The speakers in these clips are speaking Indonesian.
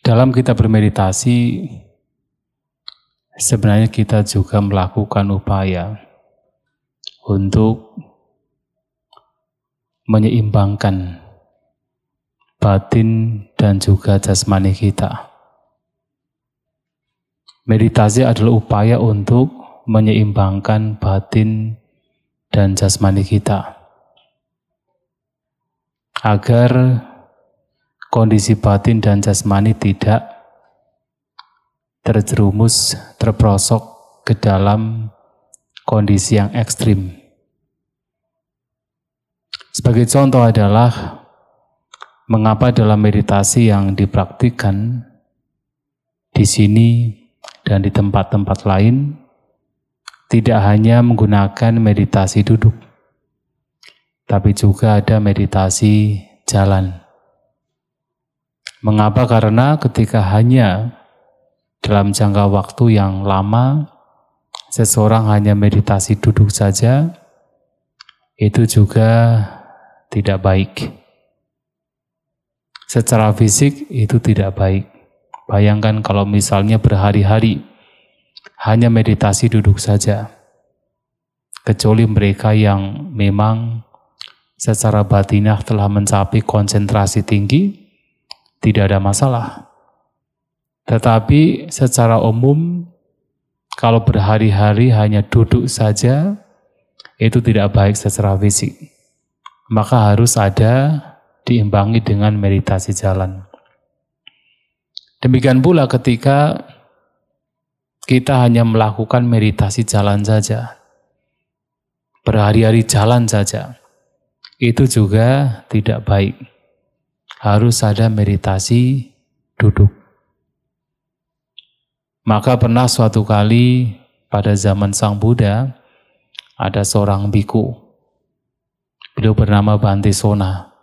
Dalam kita bermeditasi, sebenarnya kita juga melakukan upaya untuk menyeimbangkan batin dan juga jasmani kita. Meditasi adalah upaya untuk menyeimbangkan batin dan jasmani kita, agar kondisi batin dan jasmani tidak terjerumus, terperosok ke dalam kondisi yang ekstrim. Sebagai contoh adalah mengapa dalam meditasi yang dipraktikkan di sini dan di tempat-tempat lain tidak hanya menggunakan meditasi duduk, tapi juga ada meditasi jalan. Mengapa? Karena ketika hanya dalam jangka waktu yang lama, seseorang hanya meditasi duduk saja, itu juga tidak baik. Secara fisik itu tidak baik. Bayangkan kalau misalnya berhari-hari hanya meditasi duduk saja. Kecuali mereka yang memang secara batinah telah mencapai konsentrasi tinggi, tidak ada masalah. Tetapi secara umum, kalau berhari-hari hanya duduk saja, itu tidak baik secara fisik. Maka harus ada diimbangi dengan meditasi jalan. Demikian pula ketika kita hanya melakukan meditasi jalan saja, berhari-hari jalan saja, itu juga tidak baik. Harus ada meditasi duduk. Maka pernah suatu kali pada zaman Sang Buddha, ada seorang biku. Beliau bernama Bhante Sona.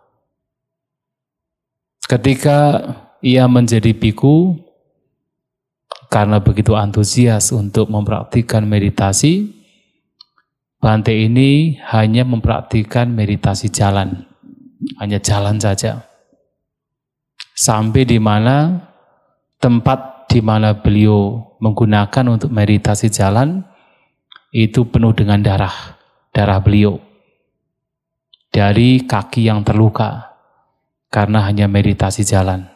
Ketika ia menjadi biku, karena begitu antusias untuk mempraktikkan meditasi, Bhante ini hanya mempraktikkan meditasi jalan, hanya jalan saja. Sampai di mana tempat di mana beliau menggunakan untuk meditasi jalan itu penuh dengan darah beliau dari kaki yang terluka karena hanya meditasi jalan.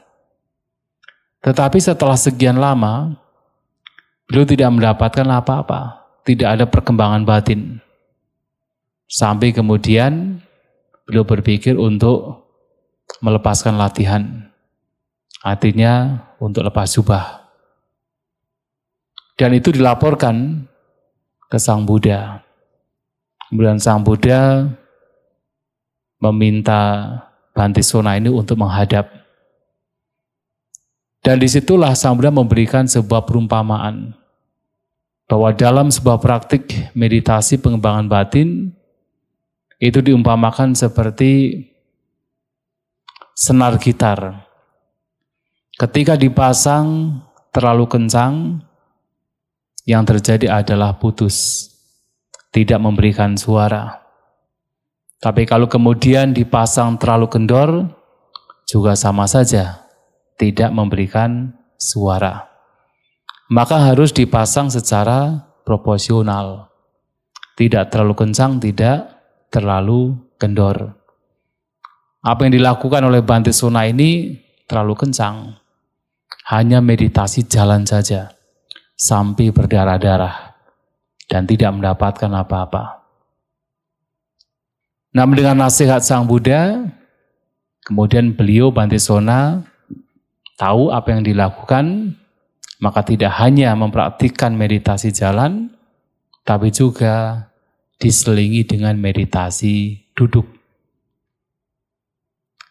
Tetapi setelah sekian lama beliau tidak mendapatkan apa-apa, tidak ada perkembangan batin. Sampai kemudian beliau berpikir untuk melepaskan latihan. Artinya untuk lepas jubah. Dan itu dilaporkan ke Sang Buddha. Kemudian Sang Buddha meminta Bhante Sona ini untuk menghadap. Dan disitulah Sang Buddha memberikan sebuah perumpamaan. Bahwa dalam sebuah praktik meditasi pengembangan batin, itu diumpamakan seperti senar gitar. Ketika dipasang terlalu kencang, yang terjadi adalah putus, tidak memberikan suara. Tapi kalau kemudian dipasang terlalu kendor, juga sama saja, tidak memberikan suara. Maka harus dipasang secara proporsional. Tidak terlalu kencang, tidak terlalu kendor. Apa yang dilakukan oleh Bhante Sona ini terlalu kencang. Hanya meditasi jalan saja, sampai berdarah-darah, dan tidak mendapatkan apa-apa. Namun dengan nasihat Sang Buddha, kemudian beliau Bhante Sona tahu apa yang dilakukan, maka tidak hanya mempraktikkan meditasi jalan, tapi juga diselingi dengan meditasi duduk.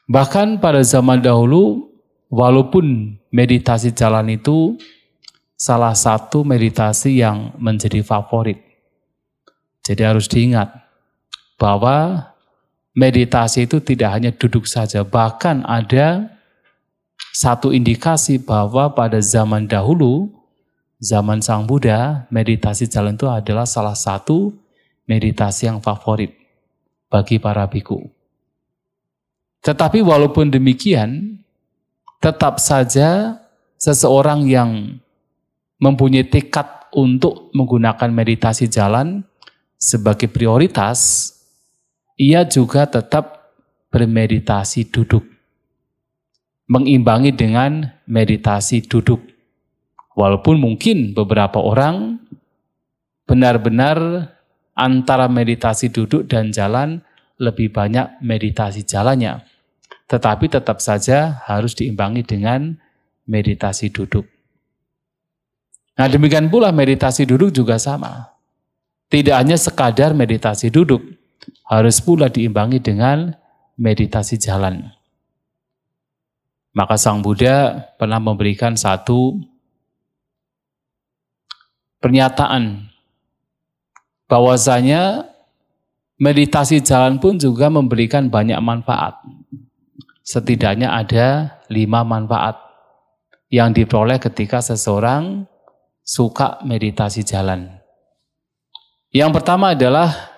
Bahkan pada zaman dahulu, walaupun meditasi jalan itu salah satu meditasi yang menjadi favorit. Jadi harus diingat bahwa meditasi itu tidak hanya duduk saja, bahkan ada satu indikasi bahwa pada zaman dahulu, zaman Sang Buddha, meditasi jalan itu adalah salah satu meditasi yang favorit bagi para biku. Tetapi walaupun demikian, tetap saja seseorang yang mempunyai tekad untuk menggunakan meditasi jalan sebagai prioritas, ia juga tetap bermeditasi duduk. Mengimbangi dengan meditasi duduk. Walaupun mungkin beberapa orang benar-benar antara meditasi duduk dan jalan lebih banyak meditasi jalannya. Tetapi tetap saja harus diimbangi dengan meditasi duduk. Nah, demikian pula meditasi duduk juga sama. Tidak hanya sekadar meditasi duduk, harus pula diimbangi dengan meditasi jalan. Maka Sang Buddha pernah memberikan satu pernyataan bahwasanya meditasi jalan pun juga memberikan banyak manfaat. Setidaknya ada 5 manfaat yang diperoleh ketika seseorang suka meditasi jalan. Yang pertama adalah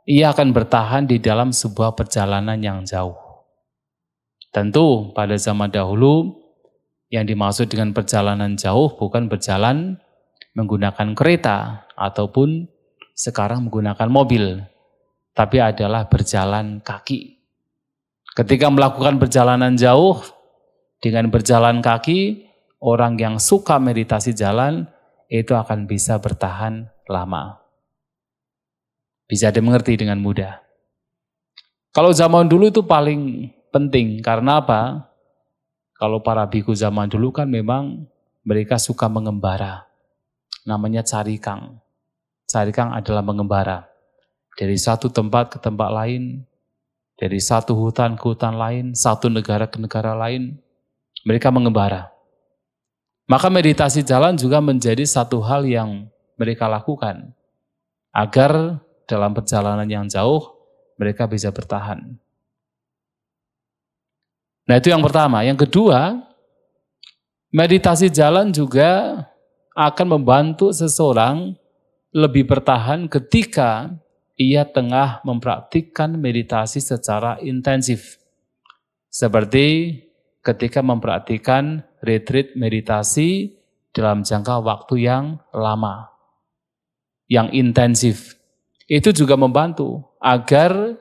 ia akan bertahan di dalam sebuah perjalanan yang jauh. Tentu pada zaman dahulu yang dimaksud dengan perjalanan jauh bukan berjalan menggunakan kereta ataupun sekarang menggunakan mobil, tapi adalah berjalan kaki. Ketika melakukan perjalanan jauh dengan berjalan kaki, orang yang suka meditasi jalan itu akan bisa bertahan lama. Bisa dimengerti dengan mudah. Kalau zaman dulu itu paling penting, karena apa? Kalau para biku zaman dulu kan memang mereka suka mengembara. Namanya carikang. Carikang adalah mengembara. Dari satu tempat ke tempat lain, dari satu hutan ke hutan lain, satu negara ke negara lain, mereka mengembara. Maka meditasi jalan juga menjadi satu hal yang mereka lakukan, agar dalam perjalanan yang jauh, mereka bisa bertahan. Nah, itu yang pertama. Yang kedua, meditasi jalan juga akan membantu seseorang lebih bertahan ketika ia tengah mempraktikkan meditasi secara intensif. Seperti ketika mempraktikkan retreat meditasi dalam jangka waktu yang lama, yang intensif. Itu juga membantu agar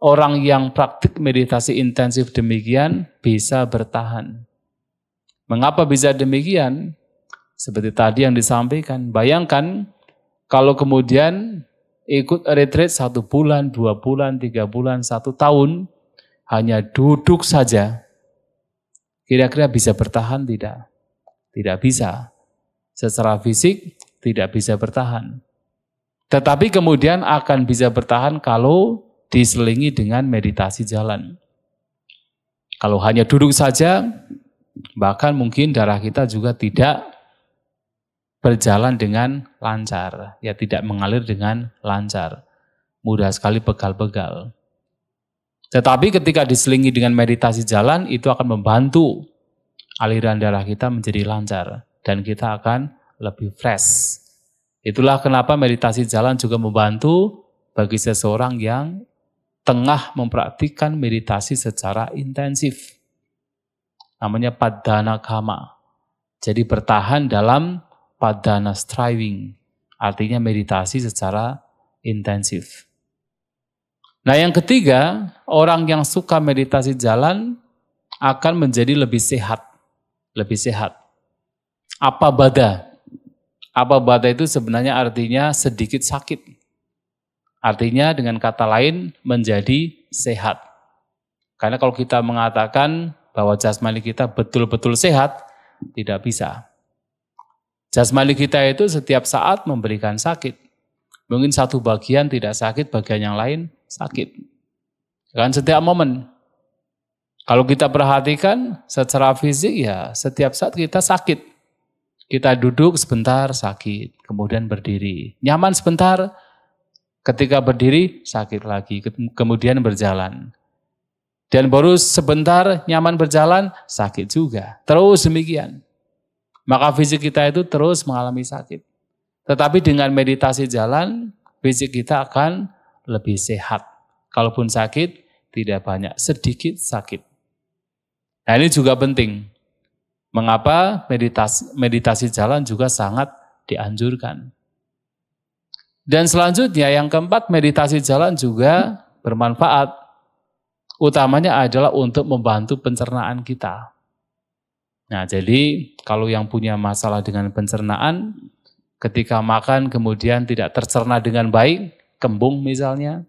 orang yang praktik meditasi intensif demikian bisa bertahan. Mengapa bisa demikian? Seperti tadi yang disampaikan, bayangkan kalau kemudian ikut retreat 1 bulan, 2 bulan, 3 bulan, 1 tahun, hanya duduk saja, kira-kira bisa bertahan tidak? Tidak bisa. Secara fisik tidak bisa bertahan. Tetapi kemudian akan bisa bertahan kalau diselingi dengan meditasi jalan. Kalau hanya duduk saja, bahkan mungkin darah kita juga tidak berjalan dengan lancar, ya tidak mengalir dengan lancar. Mudah sekali pegal-pegal. Tetapi ketika diselingi dengan meditasi jalan, itu akan membantu aliran darah kita menjadi lancar dan kita akan lebih fresh. Itulah kenapa meditasi jalan juga membantu bagi seseorang yang tengah mempraktikkan meditasi secara intensif. Namanya padana kama. Jadi bertahan dalam padana striving, artinya meditasi secara intensif. Nah, yang ketiga, orang yang suka meditasi jalan akan menjadi lebih sehat. Lebih sehat. Apa bada? Apa bada itu sebenarnya artinya sedikit sakit. Artinya dengan kata lain menjadi sehat. Karena kalau kita mengatakan bahwa jasmani kita betul-betul sehat, tidak bisa. Jasmani kita itu setiap saat memberikan sakit. Mungkin satu bagian tidak sakit, bagian yang lain sakit. Kan setiap momen. Kalau kita perhatikan secara fisik ya setiap saat kita sakit. Kita duduk sebentar sakit, kemudian berdiri. Nyaman sebentar, ketika berdiri sakit lagi, kemudian berjalan. Dan baru sebentar nyaman berjalan, sakit juga. Terus demikian. Maka fisik kita itu terus mengalami sakit. Tetapi dengan meditasi jalan, fisik kita akan lebih sehat. Kalaupun sakit, tidak banyak, sedikit sakit. Nah, ini juga penting. Mengapa meditasi jalan juga sangat dianjurkan. Dan selanjutnya yang keempat, meditasi jalan juga bermanfaat. Utamanya adalah untuk membantu pencernaan kita. Nah, jadi kalau yang punya masalah dengan pencernaan, ketika makan kemudian tidak tercerna dengan baik, kembung misalnya,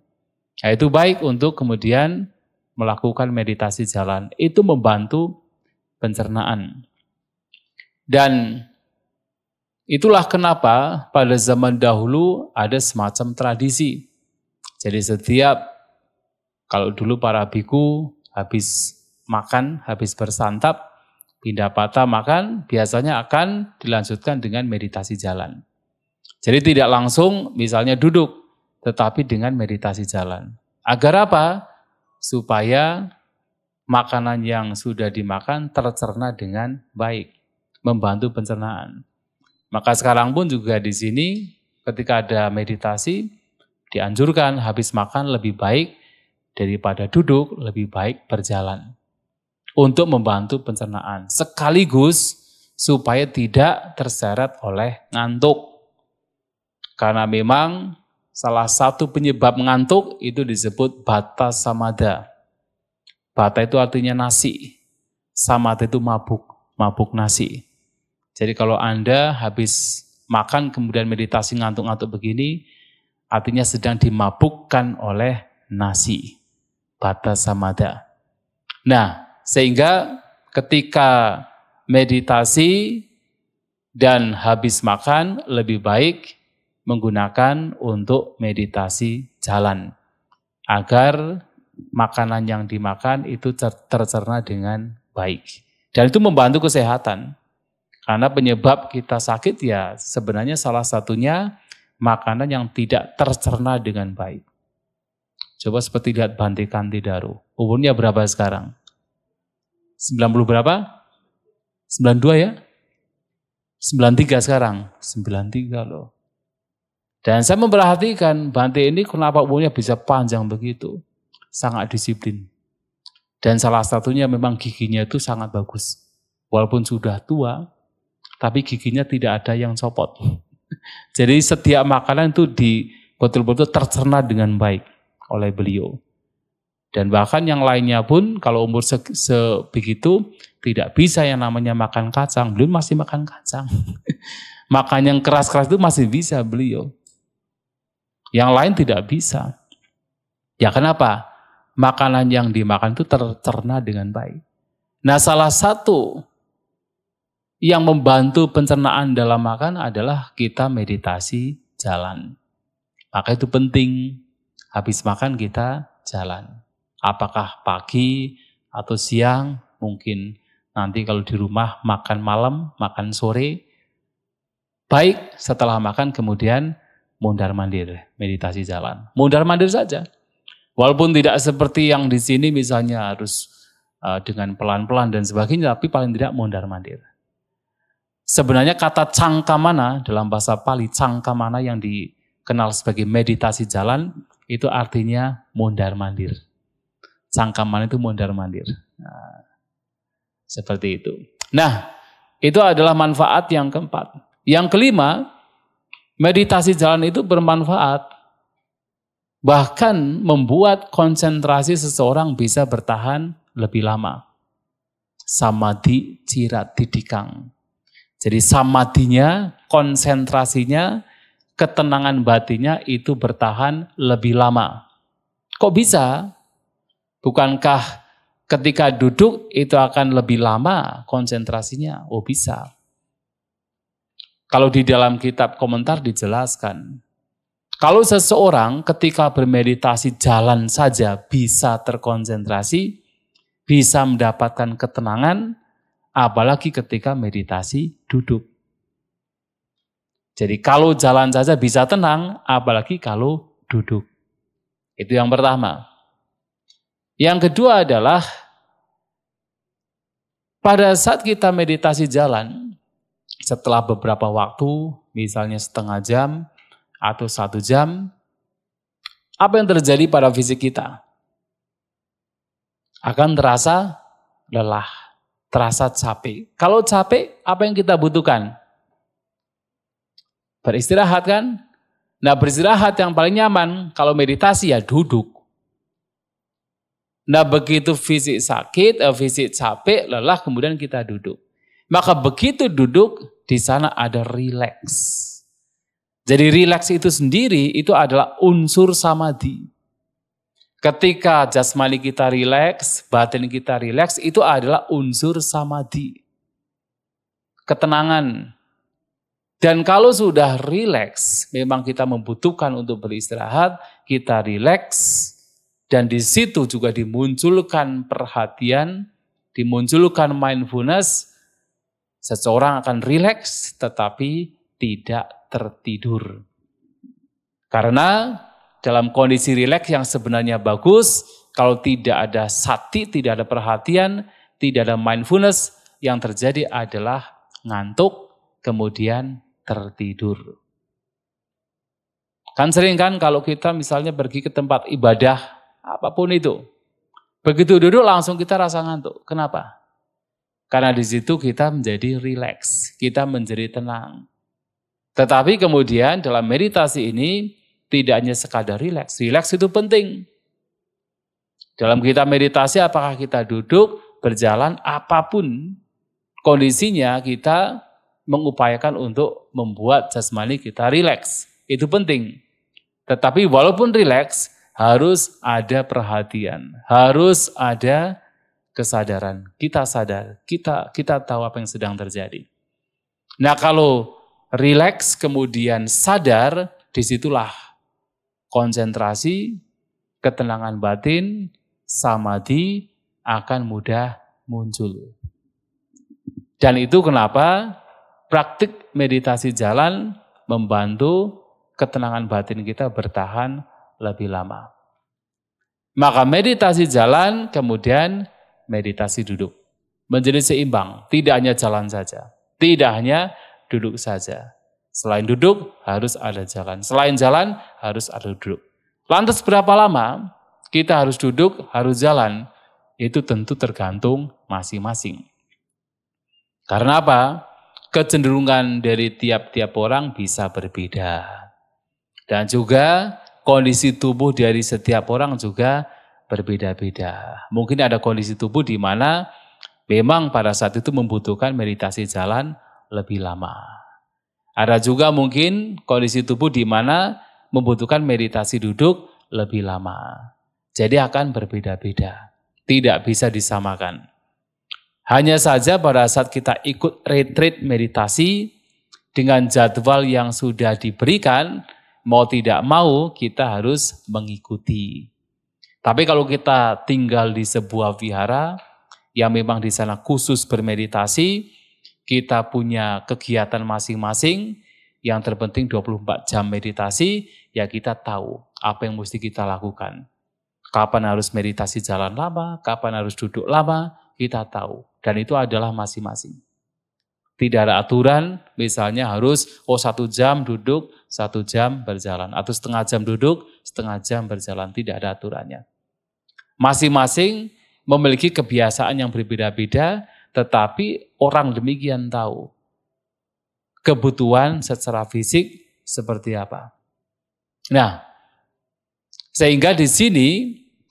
nah itu baik untuk kemudian melakukan meditasi jalan. Itu membantu pencernaan. Dan itulah kenapa pada zaman dahulu ada semacam tradisi. Jadi setiap, kalau dulu para biku habis makan, habis bersantap, pindah patah makan, biasanya akan dilanjutkan dengan meditasi jalan. Jadi tidak langsung misalnya duduk, tetapi dengan meditasi jalan. Agar apa? Supaya makanan yang sudah dimakan tercerna dengan baik, membantu pencernaan. Maka sekarang pun juga di sini ketika ada meditasi dianjurkan habis makan lebih baik daripada duduk, lebih baik berjalan untuk membantu pencernaan sekaligus supaya tidak terseret oleh ngantuk. Karena memang salah satu penyebab ngantuk itu disebut bata samada. Bata itu artinya nasi, samada itu mabuk nasi. Jadi kalau Anda habis makan kemudian meditasi ngantuk-ngantuk begini, artinya sedang dimabukkan oleh nasi. Bata samada. Nah, sehingga ketika meditasi dan habis makan lebih baik menggunakan untuk meditasi jalan. Agar makanan yang dimakan itu tercerna dengan baik. Dan itu membantu kesehatan. Karena penyebab kita sakit ya sebenarnya salah satunya makanan yang tidak tercerna dengan baik. Coba seperti lihat Bante Kantidaru. Umurnya berapa sekarang? 90 berapa? 92 ya? 93 sekarang. 93 loh. Dan saya memperhatikan Bante ini kenapa umurnya bisa panjang begitu. Sangat disiplin. Dan salah satunya memang giginya itu sangat bagus. Walaupun sudah tua, tapi giginya tidak ada yang copot. Jadi setiap makanan itu betul-betul tercerna dengan baik oleh beliau. Dan bahkan yang lainnya pun kalau umur sebegitu tidak bisa yang namanya makan kacang. Beliau masih makan kacang. Makan yang keras-keras itu masih bisa beliau. Yang lain tidak bisa. Ya kenapa? Makanan yang dimakan itu tercerna dengan baik. Nah salah satu yang membantu pencernaan dalam makan adalah kita meditasi jalan. Maka itu penting, habis makan kita jalan. Apakah pagi atau siang, mungkin nanti kalau di rumah makan malam, makan sore. Baik setelah makan kemudian mondar-mandir, meditasi jalan. Mondar-mandir saja. Walaupun tidak seperti yang di sini misalnya harus dengan pelan-pelan dan sebagainya, tapi paling tidak mondar-mandir. Sebenarnya kata cangkamana dalam bahasa Pali, cangkamana yang dikenal sebagai meditasi jalan, itu artinya mondar-mandir. Cangkamana itu mondar-mandir. Nah, seperti itu. Nah, itu adalah manfaat yang keempat. Yang kelima, meditasi jalan itu bermanfaat. Bahkan membuat konsentrasi seseorang bisa bertahan lebih lama. Samadhi cirat didikang. Jadi samadhinya, konsentrasinya, ketenangan batinnya itu bertahan lebih lama. Kok bisa? Bukankah ketika duduk itu akan lebih lama konsentrasinya? Oh bisa. Kalau di dalam kitab komentar dijelaskan, kalau seseorang ketika bermeditasi jalan saja bisa terkonsentrasi, bisa mendapatkan ketenangan, apalagi ketika meditasi duduk. Jadi kalau jalan saja bisa tenang, apalagi kalau duduk. Itu yang pertama. Yang kedua adalah pada saat kita meditasi jalan, setelah beberapa waktu, misalnya setengah jam atau 1 jam, apa yang terjadi pada fisik kita? Akan terasa lelah. terasa capek. Kalau capek, apa yang kita butuhkan? Beristirahat kan? Nah, beristirahat yang paling nyaman, kalau meditasi ya duduk. Nah, begitu fisik sakit, fisik capek, lelah, kemudian kita duduk. Maka begitu duduk, di sana ada rileks. Jadi rileks itu sendiri, itu adalah unsur samadhi. Ketika jasmani kita rileks, batin kita rileks, itu adalah unsur samadhi. Ketenangan. Dan kalau sudah rileks, memang kita membutuhkan untuk beristirahat, kita rileks, dan di situ juga dimunculkan perhatian, dimunculkan mindfulness, seseorang akan rileks tetapi tidak tertidur. Karena dalam kondisi rileks yang sebenarnya bagus, kalau tidak ada sati, tidak ada perhatian, tidak ada mindfulness, yang terjadi adalah ngantuk, kemudian tertidur. Kan sering kan kalau kita misalnya pergi ke tempat ibadah, apapun itu, begitu duduk langsung kita rasa ngantuk. Kenapa? Karena di situ kita menjadi rileks, kita menjadi tenang. Tetapi kemudian dalam meditasi ini tidak hanya sekadar rileks. Rileks itu penting. Dalam kita meditasi apakah kita duduk, berjalan, apapun kondisinya kita mengupayakan untuk membuat jasmani kita rileks. Itu penting. Tetapi walaupun rileks harus ada perhatian, harus ada kesadaran. Kita sadar, kita tahu apa yang sedang terjadi. Nah, kalau rileks kemudian sadar, disitulah konsentrasi, ketenangan batin, samadhi akan mudah muncul. Dan itu kenapa praktik meditasi jalan membantu ketenangan batin kita bertahan lebih lama. Maka meditasi jalan kemudian meditasi duduk. Menjadi seimbang, tidak hanya jalan saja, tidak hanya duduk saja. Selain duduk, harus ada jalan. Selain jalan, harus ada duduk. Lantas berapa lama kita harus duduk, harus jalan? Itu tentu tergantung masing-masing. Karena apa? Kecenderungan dari tiap-tiap orang bisa berbeda. Dan juga kondisi tubuh dari setiap orang juga berbeda-beda. Mungkin ada kondisi tubuh di mana memang pada saat itu membutuhkan meditasi jalan lebih lama. Ada juga mungkin kondisi tubuh di mana membutuhkan meditasi duduk lebih lama. Jadi akan berbeda-beda, tidak bisa disamakan. Hanya saja pada saat kita ikut retreat meditasi dengan jadwal yang sudah diberikan, mau tidak mau kita harus mengikuti. Tapi kalau kita tinggal di sebuah vihara yang memang di sana khusus bermeditasi, kita punya kegiatan masing-masing, yang terpenting 24 jam meditasi, ya kita tahu apa yang mesti kita lakukan. Kapan harus meditasi jalan lama, kapan harus duduk lama, kita tahu. Dan itu adalah masing-masing. Tidak ada aturan, misalnya harus 1 jam duduk, 1 jam berjalan. Atau setengah jam duduk, setengah jam berjalan. Tidak ada aturannya. Masing-masing memiliki kebiasaan yang berbeda-beda, tetapi orang demikian tahu kebutuhan secara fisik seperti apa. Nah, sehingga di sini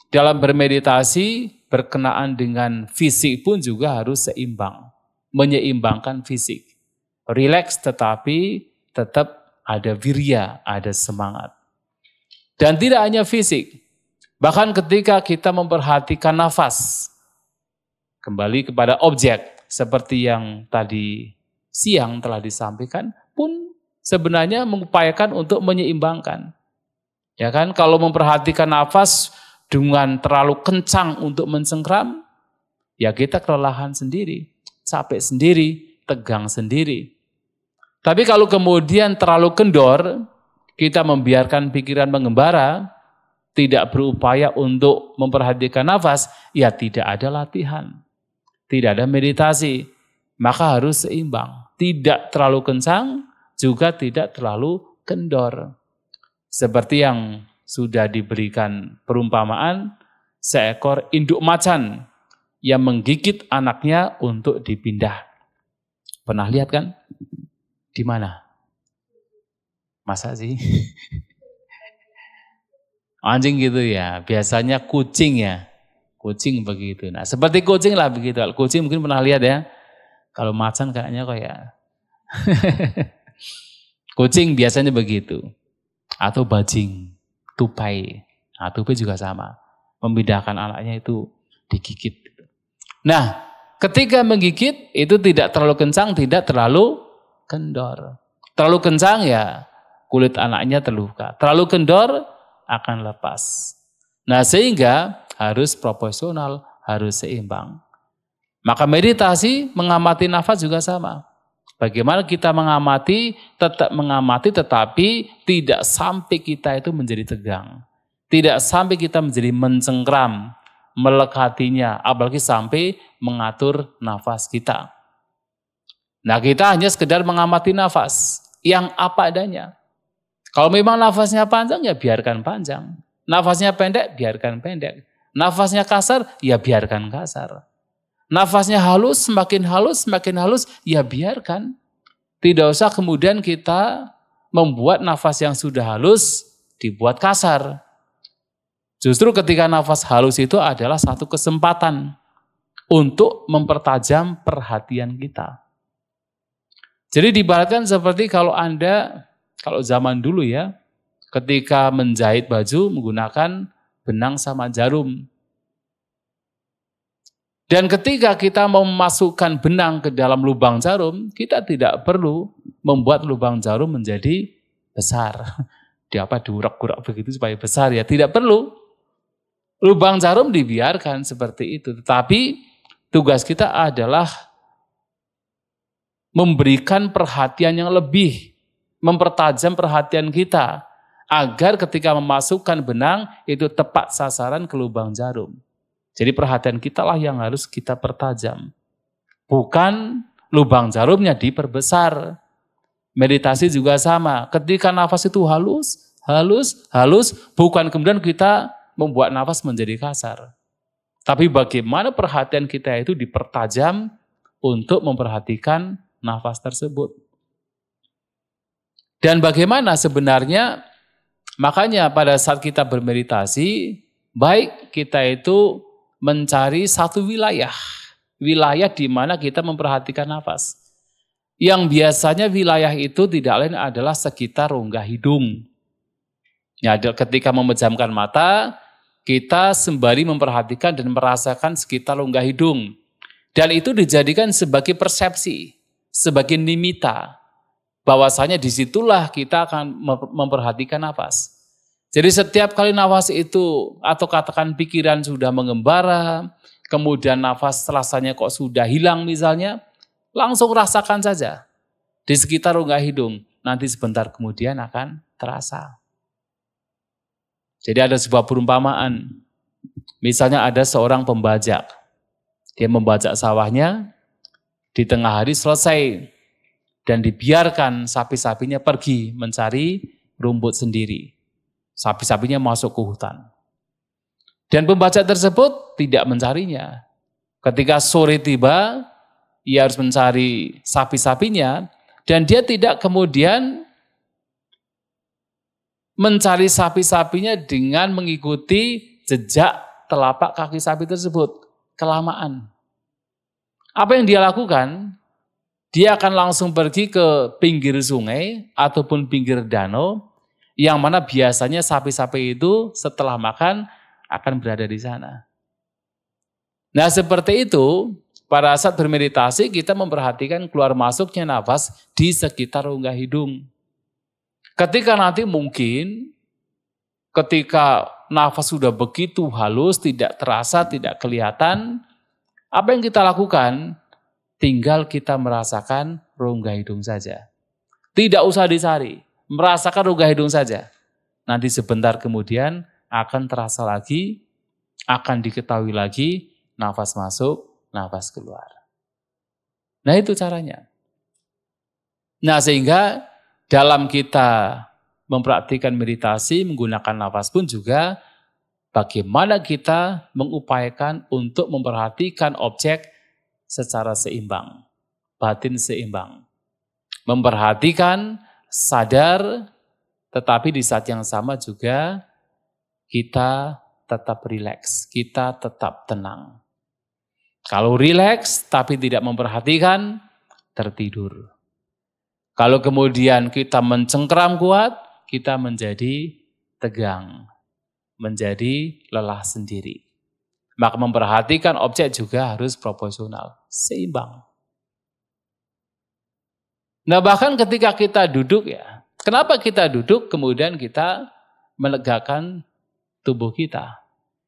dalam bermeditasi berkenaan dengan fisik pun juga harus seimbang, menyeimbangkan fisik. Rileks tetapi tetap ada wirya, ada semangat. Dan tidak hanya fisik, bahkan ketika kita memperhatikan nafas, kembali kepada objek seperti yang tadi siang telah disampaikan pun sebenarnya mengupayakan untuk menyeimbangkan. Ya kan, kalau memperhatikan nafas dengan terlalu kencang untuk mencengkram, ya kita kelelahan sendiri, capek sendiri, tegang sendiri. Tapi kalau kemudian terlalu kendor, kita membiarkan pikiran mengembara, tidak berupaya untuk memperhatikan nafas, ya tidak ada latihan. Tidak ada meditasi, maka harus seimbang. Tidak terlalu kencang, juga tidak terlalu kendor. Seperti yang sudah diberikan perumpamaan, seekor induk macan yang menggigit anaknya untuk dipindah. Pernah lihat kan? Di mana? Masa sih? Anjing gitu ya, biasanya kucing ya. Kucing begitu. Nah, seperti kucing lah begitu. Kucing mungkin pernah lihat ya. Kalau macan kayaknya kayak kucing biasanya begitu. Atau bajing, tupai. Nah, tupai juga sama. Memindahkan anaknya itu digigit. Nah, ketika menggigit itu tidak terlalu kencang, tidak terlalu kendor. Terlalu kencang ya kulit anaknya terluka. Terlalu kendor akan lepas. Nah, sehingga harus proporsional, harus seimbang. Maka meditasi, mengamati nafas juga sama. Bagaimana kita mengamati, tetap mengamati tetapi tidak sampai kita itu menjadi tegang. Tidak sampai kita menjadi mencengkram, melekatinya, apalagi sampai mengatur nafas kita. Nah, kita hanya sekedar mengamati nafas yang apa adanya. Kalau memang nafasnya panjang, ya biarkan panjang. Nafasnya pendek, biarkan pendek. Nafasnya kasar, ya biarkan kasar. Nafasnya halus, semakin halus, ya biarkan. Tidak usah kemudian kita membuat nafas yang sudah halus dibuat kasar. Justru ketika nafas halus itu adalah satu kesempatan untuk mempertajam perhatian kita. Jadi diibaratkan seperti kalau zaman dulu ya, ketika menjahit baju menggunakan benang sama jarum. Dan ketika kita mau memasukkan benang ke dalam lubang jarum, kita tidak perlu membuat lubang jarum menjadi besar. Diurak-urak begitu supaya besar ya, tidak perlu. Lubang jarum dibiarkan seperti itu. Tetapi tugas kita adalah memberikan perhatian yang lebih, mempertajam perhatian kita, agar ketika memasukkan benang itu tepat sasaran ke lubang jarum. Jadi perhatian kita lah yang harus kita pertajam. Bukan lubang jarumnya diperbesar. Meditasi juga sama. Ketika nafas itu halus, bukan kemudian kita membuat nafas menjadi kasar. Tapi bagaimana perhatian kita itu dipertajam untuk memperhatikan nafas tersebut. Dan bagaimana sebenarnya, makanya pada saat kita bermeditasi, baik kita itu mencari satu wilayah di mana kita memperhatikan nafas. Yang biasanya wilayah itu tidak lain adalah sekitar rongga hidung. Ya, ketika memejamkan mata, kita sembari memperhatikan dan merasakan sekitar rongga hidung. Dan itu dijadikan sebagai persepsi, sebagai nimita. Bahwasanya disitulah kita akan memperhatikan nafas. Jadi setiap kali nafas itu atau katakan pikiran sudah mengembara, kemudian nafas rasanya kok sudah hilang misalnya, langsung rasakan saja di sekitar rongga hidung. Nanti sebentar kemudian akan terasa. Jadi ada sebuah perumpamaan. Misalnya ada seorang pembajak. Dia membajak sawahnya, di tengah hari selesai dan dibiarkan sapi-sapinya pergi mencari rumput sendiri. Sapi-sapinya masuk ke hutan. Dan pembajak tersebut tidak mencarinya. Ketika sore tiba, ia harus mencari sapi-sapinya dan dia tidak kemudian mencari sapi-sapinya dengan mengikuti jejak telapak kaki sapi tersebut. Kelamaan. Apa yang dia lakukan? Dia akan langsung pergi ke pinggir sungai ataupun pinggir danau yang mana biasanya sapi-sapi itu setelah makan akan berada di sana. Nah seperti itu, pada saat bermeditasi kita memperhatikan keluar masuknya nafas di sekitar rongga hidung. Ketika nanti mungkin, ketika nafas sudah begitu halus, tidak terasa, tidak kelihatan, apa yang kita lakukan? Tinggal kita merasakan rongga hidung saja. Tidak usah dicari. Merasakan rongga hidung saja. Nanti sebentar kemudian akan terasa lagi, akan diketahui lagi, nafas masuk, nafas keluar. Nah itu caranya. Nah sehingga dalam kita mempraktikkan meditasi, menggunakan nafas pun juga bagaimana kita mengupayakan untuk memperhatikan objek secara seimbang, batin seimbang. Memperhatikan, sadar, tetapi di saat yang sama juga kita tetap rileks, kita tetap tenang. Kalau rileks tapi tidak memperhatikan, tertidur. Kalau kemudian kita mencengkeram kuat, kita menjadi tegang, menjadi lelah sendiri. Maka memperhatikan objek juga harus proporsional, seimbang. Nah bahkan ketika kita duduk ya, kenapa kita duduk kemudian kita menegakkan tubuh kita?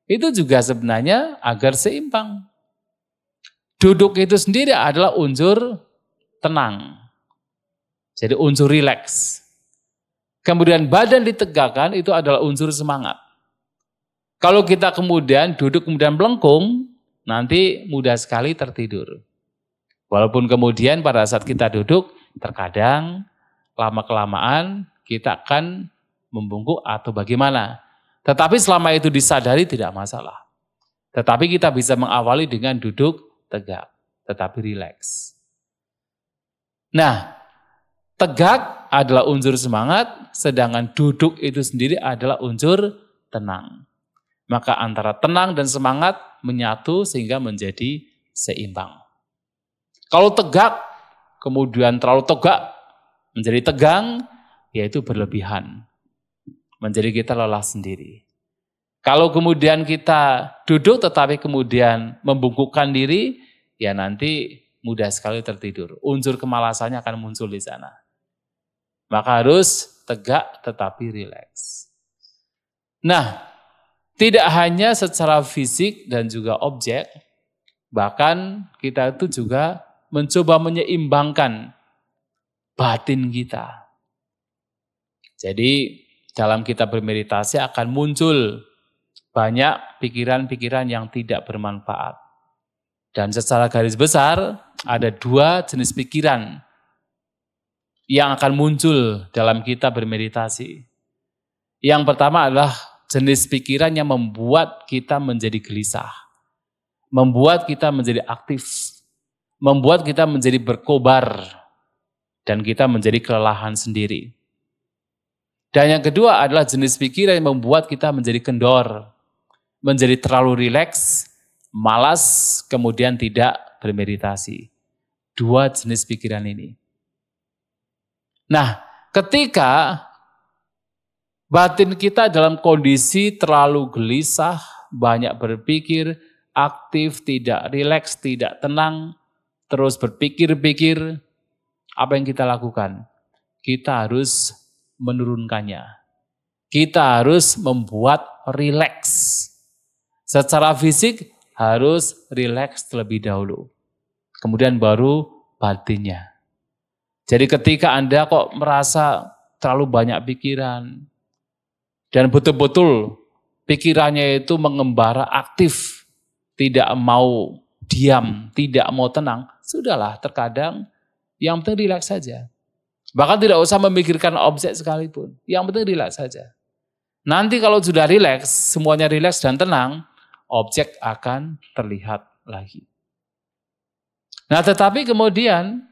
Itu juga sebenarnya agar seimbang. Duduk itu sendiri adalah unsur tenang. Jadi unsur rileks. Kemudian badan ditegakkan itu adalah unsur semangat. Kalau kita kemudian duduk kemudian melengkung, nanti mudah sekali tertidur. Walaupun kemudian pada saat kita duduk, terkadang lama-kelamaan kita akan membungkuk atau bagaimana. Tetapi selama itu disadari tidak masalah. Tetapi kita bisa mengawali dengan duduk tegak, tetapi rileks. Nah, tegak adalah unsur semangat, sedangkan duduk itu sendiri adalah unsur tenang. Maka antara tenang dan semangat menyatu sehingga menjadi seimbang. Kalau tegak, kemudian terlalu tegak, menjadi tegang, yaitu berlebihan. Menjadi kita lelah sendiri. Kalau kemudian kita duduk tetapi kemudian membungkukkan diri, ya nanti mudah sekali tertidur. Unsur kemalasannya akan muncul di sana. Maka harus tegak tetapi rileks. Nah, tidak hanya secara fisik dan juga objek, bahkan kita itu juga mencoba menyeimbangkan batin kita. Jadi dalam kita bermeditasi akan muncul banyak pikiran-pikiran yang tidak bermanfaat. Dan secara garis besar ada dua jenis pikiran yang akan muncul dalam kita bermeditasi. Yang pertama adalah jenis pikiran yang membuat kita menjadi gelisah, membuat kita menjadi aktif, membuat kita menjadi berkobar, dan kita menjadi kelelahan sendiri. Dan yang kedua adalah jenis pikiran yang membuat kita menjadi kendor, menjadi terlalu rileks, malas, kemudian tidak bermeditasi. Dua jenis pikiran ini. Nah, ketika batin kita dalam kondisi terlalu gelisah, banyak berpikir, aktif, tidak rileks, tidak tenang, terus berpikir-pikir, apa yang kita lakukan? Kita harus menurunkannya. Kita harus membuat rileks. Secara fisik harus rileks terlebih dahulu. Kemudian baru batinnya. Jadi ketika Anda kok merasa terlalu banyak pikiran, dan betul-betul pikirannya itu mengembara aktif, tidak mau diam, tidak mau tenang, sudahlah terkadang yang penting rileks saja. Bahkan tidak usah memikirkan objek sekalipun, yang penting rileks saja. Nanti kalau sudah rileks, semuanya rileks dan tenang, objek akan terlihat lagi. Nah tetapi kemudian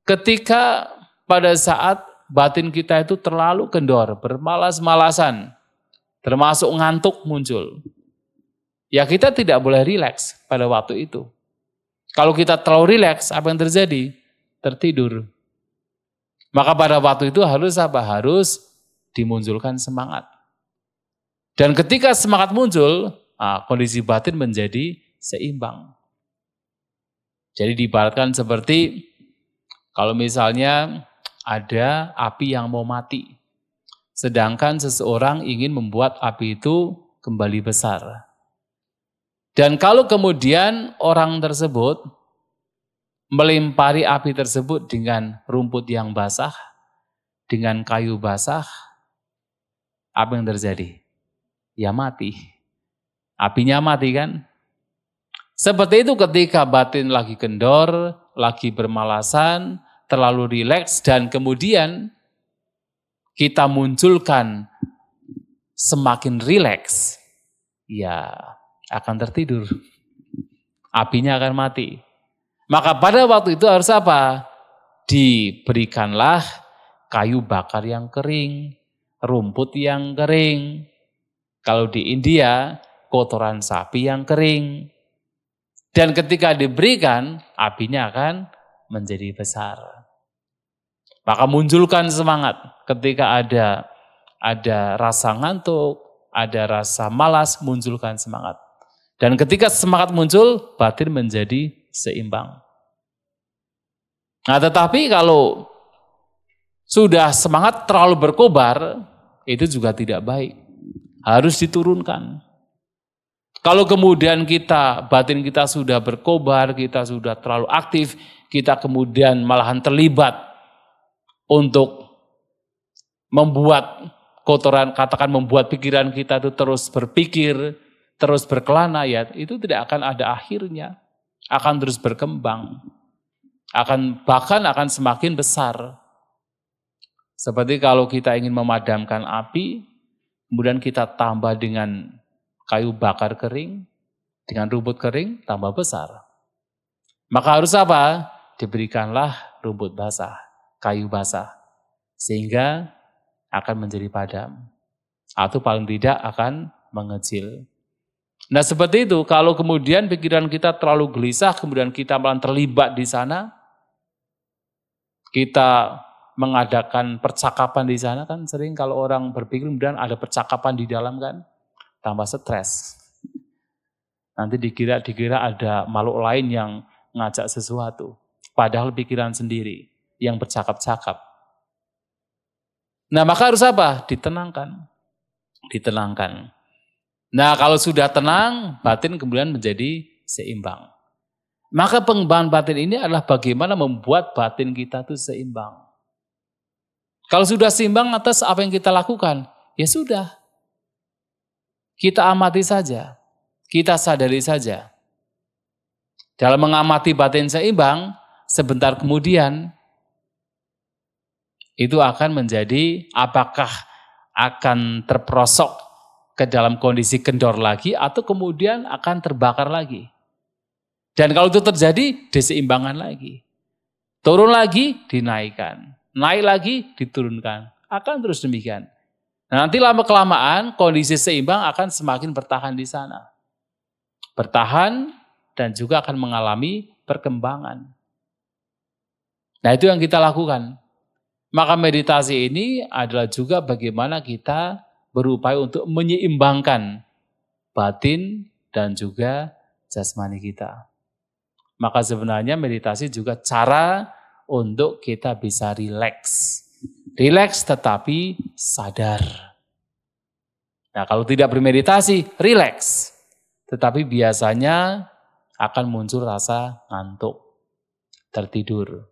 ketika pada saat batin kita itu terlalu kendor, bermalas-malasan, termasuk ngantuk muncul, ya kita tidak boleh rileks pada waktu itu. Kalau kita terlalu rileks, apa yang terjadi? Tertidur. Maka pada waktu itu harus apa? Harus dimunculkan semangat. Dan ketika semangat muncul, kondisi batin menjadi seimbang. Jadi diibaratkan seperti kalau misalnya ada api yang mau mati, sedangkan seseorang ingin membuat api itu kembali besar. Dan kalau kemudian orang tersebut melempari api tersebut dengan rumput yang basah, dengan kayu basah, apa yang terjadi? Ya mati. Apinya mati kan? Seperti itu ketika batin lagi kendor, lagi bermalasan, terlalu rileks, dan kemudian kita munculkan semakin rileks, ya akan tertidur. Apinya akan mati. Maka pada waktu itu harus apa? Diberikanlah kayu bakar yang kering, rumput yang kering. Kalau di India, kotoran sapi yang kering. Dan ketika diberikan, apinya akan menjadi besar. Maka munculkan semangat ketika ada rasa ngantuk, ada rasa malas, munculkan semangat. Dan ketika semangat muncul, batin menjadi seimbang. Nah, tetapi kalau sudah semangat terlalu berkobar, itu juga tidak baik. Harus diturunkan. Kalau kemudian batin kita sudah berkobar, kita sudah terlalu aktif, kita kemudian malahan terlibat untuk membuat kotoran, katakan membuat pikiran kita itu terus berpikir, terus berkelana, ya itu tidak akan ada akhirnya. Akan terus berkembang. Bahkan akan semakin besar. Seperti kalau kita ingin memadamkan api, kemudian kita tambah dengan kayu bakar kering, dengan rumput kering, tambah besar. Maka harus apa? Diberikanlah rumput basah, kayu basah, sehingga akan menjadi padam. Atau paling tidak akan mengecil. Nah seperti itu, kalau kemudian pikiran kita terlalu gelisah, kemudian kita malah terlibat di sana, kita mengadakan percakapan di sana, kan sering kalau orang berpikir kemudian ada percakapan di dalam kan, tambah stres. Nanti dikira ada makhluk lain yang ngajak sesuatu, padahal pikiran sendiri yang bercakap-cakap. Nah maka harus apa? Ditenangkan. Nah kalau sudah tenang, batin kemudian menjadi seimbang. Maka pengembangan batin ini adalah bagaimana membuat batin kita itu seimbang. Kalau sudah seimbang atas apa yang kita lakukan, ya sudah. Kita amati saja, kita sadari saja. Dalam mengamati batin seimbang, sebentar kemudian itu akan menjadi apakah akan terperosok ke dalam kondisi kendor lagi atau kemudian akan terbakar lagi. Dan kalau itu terjadi, diseimbangan lagi. Turun lagi, dinaikkan. Naik lagi, diturunkan. Akan terus demikian. Nah, nanti lama-kelamaan kondisi seimbang akan semakin bertahan di sana. Bertahan dan juga akan mengalami perkembangan. Nah, itu yang kita lakukan. Maka meditasi ini adalah juga bagaimana kita berupaya untuk menyeimbangkan batin dan juga jasmani kita. Maka sebenarnya meditasi juga cara untuk kita bisa rileks. Rileks tetapi sadar. Nah kalau tidak bermeditasi, rileks. Tetapi biasanya akan muncul rasa ngantuk, tertidur.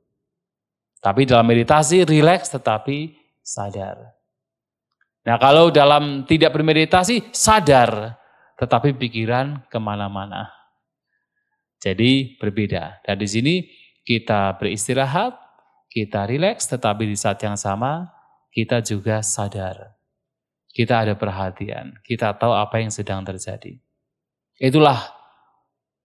Tapi dalam meditasi, rileks tetapi sadar. Nah kalau dalam tidak bermeditasi, sadar. Tetapi pikiran kemana-mana. Jadi berbeda. Dan di sini kita beristirahat, kita rileks, tetapi di saat yang sama kita juga sadar. Kita ada perhatian, kita tahu apa yang sedang terjadi. Itulah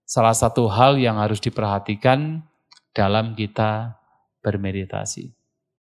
salah satu hal yang harus diperhatikan dalam kita bermeditasi.